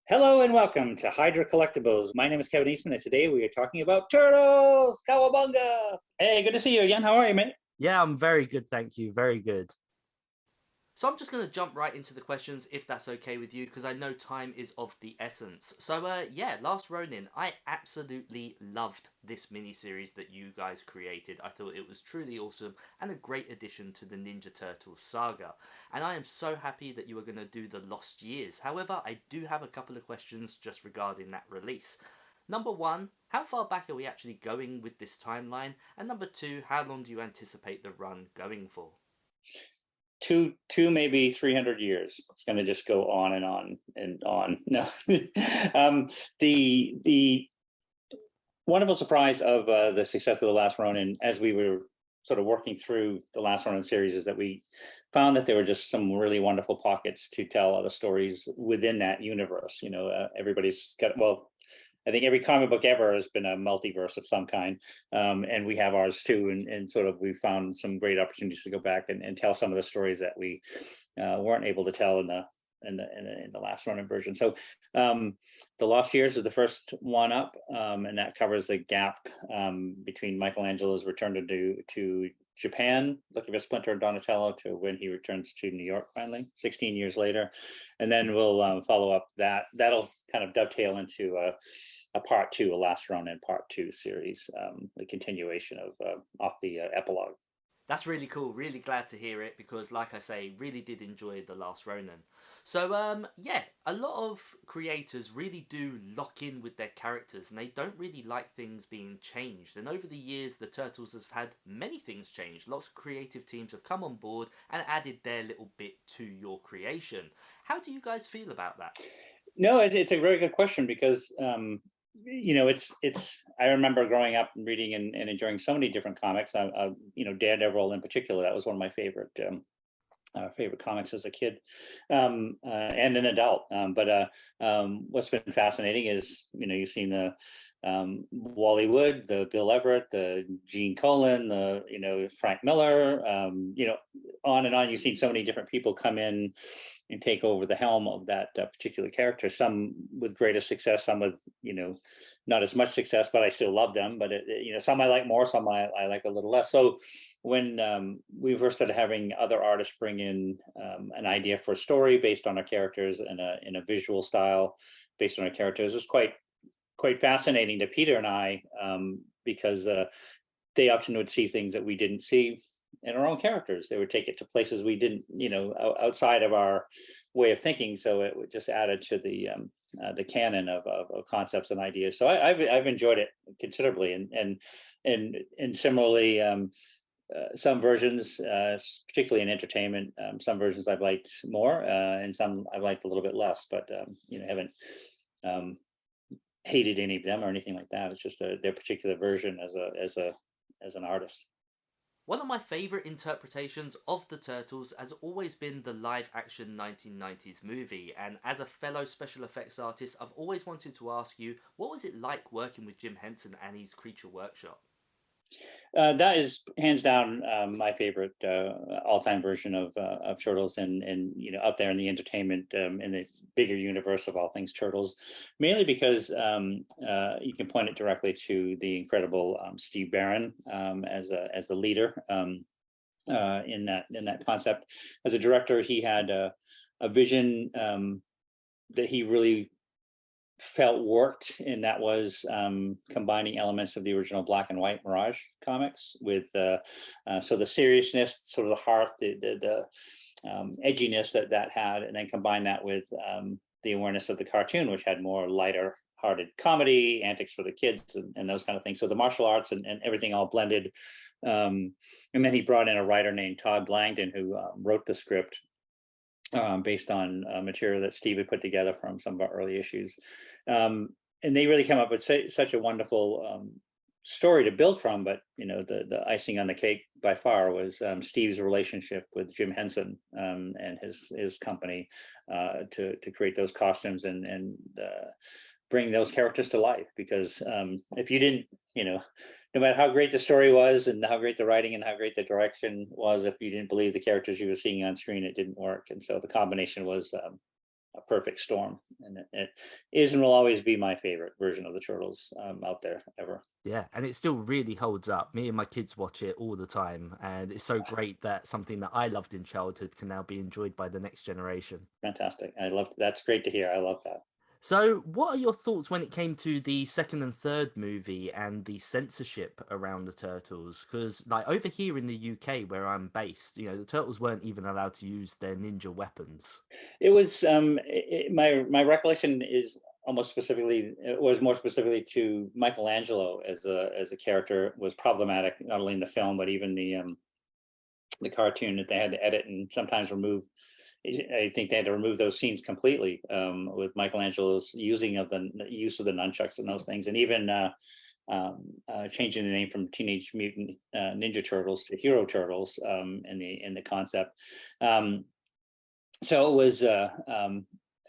Hello and welcome to Hydra Collectables. My name is Kevin Eastman, and today we are talking about turtles. Cowabunga! Hey, good to see you again. How are you, mate? Yeah, I'm very good, thank you. Very good. So I'm just going to jump right into the questions if that's okay with you because I know time is of the essence. So yeah, Last Ronin, I absolutely loved this miniseries that you guys created. I thought it was truly awesome and a great addition to the Ninja Turtles saga. And I am so happy that you are going to do the Lost Years. However, I do have a couple of questions just regarding that release. Number one, how far back are we actually going with this timeline? And number two, how long do you anticipate the run going for? Two, maybe 300 years. It's going to just go on and on and on. No, the wonderful surprise of the success of the Last Ronin, as we were sort of working through the Last Ronin series, is that we found that there were just some really wonderful pockets to tell other stories within that universe. Everybody's got, well, I think every comic book ever has been a multiverse of some kind, and we have ours too. And sort of we found some great opportunities to go back and tell some of the stories that we weren't able to tell in the Last Ronin version. So the Lost Years is the first one up, and that covers the gap between Michelangelo's return to Japan, looking for Splinter and Donatello, to when he returns to New York finally, 16 years later. And then we'll follow up that. That'll kind of dovetail into a part two, a Last Ronin part two series, the continuation of off the epilogue. That's really cool. Really glad to hear it because, like I say, really did enjoy The Last Ronin. So yeah, a lot of creators really do lock in with their characters and they don't really like things being changed. And over the years, the Turtles have had many things change. Lots of creative teams have come on board and added their little bit to your creation. How do you guys feel about that? No, it's a very good question because it's I remember growing up and reading and enjoying so many different comics. Daredevil in particular, that was one of my favorite comics as a kid and an adult. But what's been fascinating is, you've seen the Wally Wood, the Bill Everett, the Gene Colan, the Frank Miller, on and on. You've seen so many different people come in and take over the helm of that particular character, some with greater success, some with, not as much success, but I still love them. But, some I like more, some I like a little less. So when we first started having other artists bring in an idea for a story based on our characters and in a visual style based on our characters, it's quite fascinating to Peter and I, because they often would see things that we didn't see in our own characters. They would take it to places we didn't, outside of our way of thinking. So it would just added to the canon of concepts and ideas. So I've enjoyed it considerably, and similarly. Some versions, particularly in entertainment, some versions I've liked more, and some I've liked a little bit less. But haven't hated any of them or anything like that. It's just their particular version as an artist. One of my favourite interpretations of the Turtles has always been the live action 1990s movie, and as a fellow special effects artist, I've always wanted to ask you, what was it like working with Jim Henson and his Creature Workshop? That is hands down my favorite all-time version of Turtles, and out there in the entertainment, in the bigger universe of all things Turtles, mainly because you can point it directly to the incredible Steve Barron as the leader in that concept. As a director, he had a vision that he really felt worked, and that was combining elements of the original black and white Mirage comics with so the seriousness, sort of the heart, the edginess that had, and then combine that with the awareness of the cartoon, which had more lighter hearted comedy, antics for the kids, and those kind of things. So the martial arts and everything all blended. And then he brought in a writer named Todd Langdon, who wrote the script based on material that Steve had put together from some of our early issues. And they really come up with such a wonderful story to build from. But, the icing on the cake by far was Steve's relationship with Jim Henson and his company to create those costumes and bring those characters to life. Because if you didn't, no matter how great the story was and how great the writing and how great the direction was, if you didn't believe the characters you were seeing on screen, it didn't work. And so the combination was a perfect storm, and it is and will always be my favorite version of the Turtles out there ever. Yeah, and it still really holds up. Me and my kids watch it all the time, and it's so great that something that I loved in childhood can now be enjoyed by the next generation. Fantastic. That's great to hear. I love that. So, what are your thoughts when it came to the second and third movie and the censorship around the Turtles? Because, like, over here in the UK, where I'm based, the Turtles weren't even allowed to use their ninja weapons. It was my recollection is almost specifically, it was more specifically to Michelangelo as a character was problematic, not only in the film but even the cartoon that they had to edit and sometimes remove. I think they had to remove those scenes completely with Michelangelo's use of the nunchucks and those things, and even changing the name from Teenage Mutant Ninja Turtles to Hero Turtles in the concept. So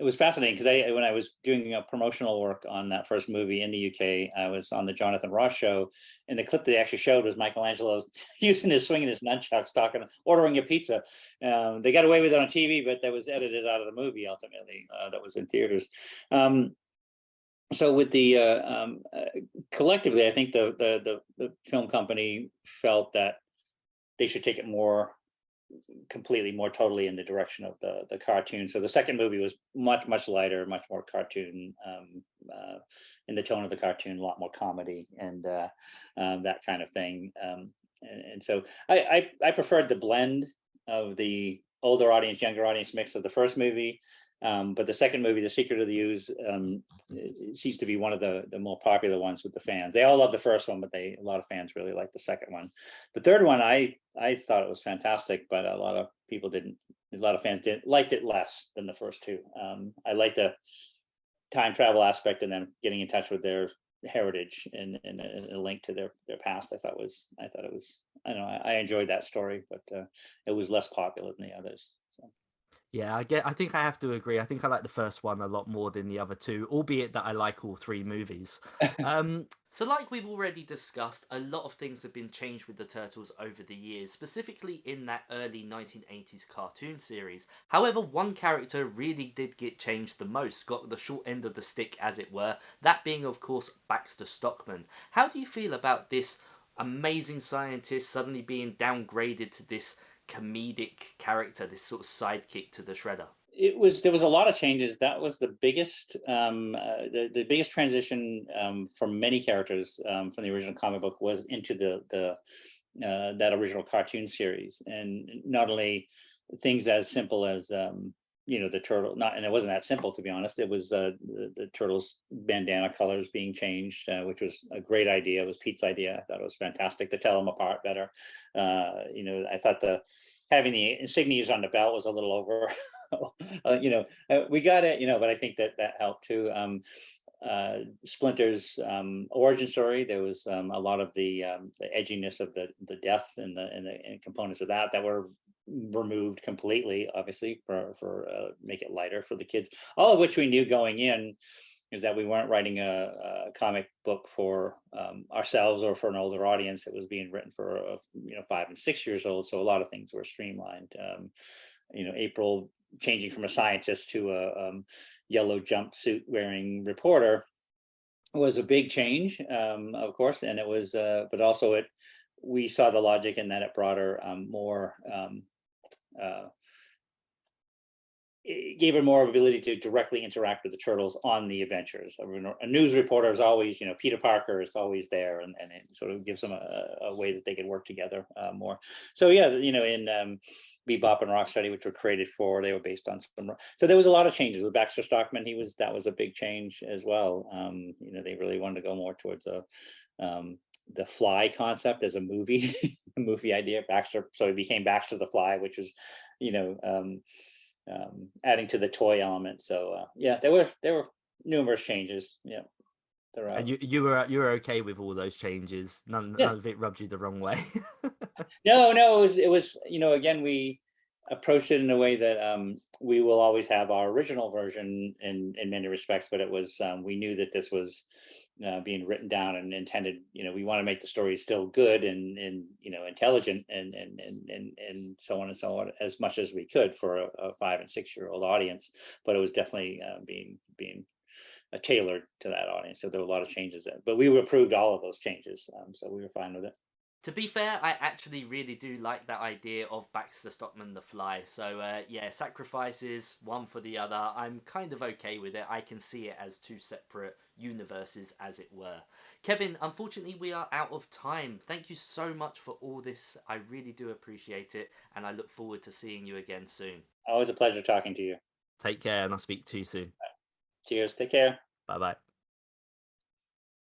it was fascinating because when I was doing promotional work on that first movie in the UK, I was on the Jonathan Ross show, and the clip they actually showed was Michelangelo's swinging his nunchucks, ordering a pizza. They got away with it on TV, but that was edited out of the movie ultimately. That was in theaters. So with the collectively, I think the film company felt that they should take it more totally in the direction of the cartoon. So the second movie was much lighter, much more cartoon in the tone of the cartoon, a lot more comedy and that kind of thing. And so I preferred the blend of the older audience, younger audience mix of the first movie. But the second movie, The Secret of the Ooze, it seems to be one of the more popular ones with the fans. They all love the first one, but a lot of fans really like the second one. The third one, I thought it was fantastic, but a lot of people didn't. A lot of fans liked it less than the first two. I liked the time travel aspect and them getting in touch with their heritage and a link to their past. I thought it was. I don't know. I enjoyed that story, but it was less popular than the others. So. Yeah, I think I have to agree. I think I like the first one a lot more than the other two, albeit that I like all three movies. So like we've already discussed, a lot of things have been changed with the Turtles over the years, specifically in that early 1980s cartoon series. However, one character really did get changed the most, got the short end of the stick as it were, that being of course Baxter Stockman. How do you feel about this amazing scientist suddenly being downgraded to this comedic character, this sort of sidekick to the Shredder? There was a lot of changes. That was the biggest the biggest transition from many characters from the original comic book was into the that original cartoon series, and not only things as simple as the turtle, not, and it wasn't that simple, to be honest. It was the turtles bandana colors being changed, which was a great idea. It was Pete's idea. I thought it was fantastic to tell them apart better. I thought having the insignias on the belt was a little over. We got it, but I think that helped too. Splinter's origin story, there was a lot of the edginess of the death and the components of that were removed completely, obviously, for make it lighter for the kids, all of which we knew going in is that we weren't writing a comic book for ourselves or for an older audience. It was being written for 5 and 6 years old, so a lot of things were streamlined. April changing from a scientist to a yellow jumpsuit wearing reporter was a big change, of course, and it was but also we saw the logic in that it brought her more it gave her more ability to directly interact with the turtles on the adventures. A news reporter is always, Peter Parker is always there, and it sort of gives them a way that they can work together more. So yeah, in Bebop and Rocksteady, which were created they were based on some. So there was a lot of changes with Baxter Stockman. That was a big change as well. They really wanted to go more towards the Fly concept as a movie, a movie idea. Baxter, so it became Baxter the Fly, which was, adding to the toy element. So there were numerous changes. Yeah, and you were okay with all those changes. None Yes. of it rubbed you the wrong way. No, it was again approached it in a way that we will always have our original version in many respects, but it was we knew that this was being written down and intended. We want to make the story still good and intelligent and so on and so on as much as we could for a 5 and 6 year old audience. But it was definitely being tailored to that audience. So there were a lot of changes there, but we approved all of those changes, so we were fine with it. To be fair, I actually really do like that idea of Baxter Stockman the Fly. So yeah, sacrifices, one for the other. I'm kind of okay with it. I can see it as two separate universes, as it were. Kevin, unfortunately, we are out of time. Thank you so much for all this. I really do appreciate it, and I look forward to seeing you again soon. Always a pleasure talking to you. Take care, and I'll speak to you soon. Cheers. Take care. Bye bye.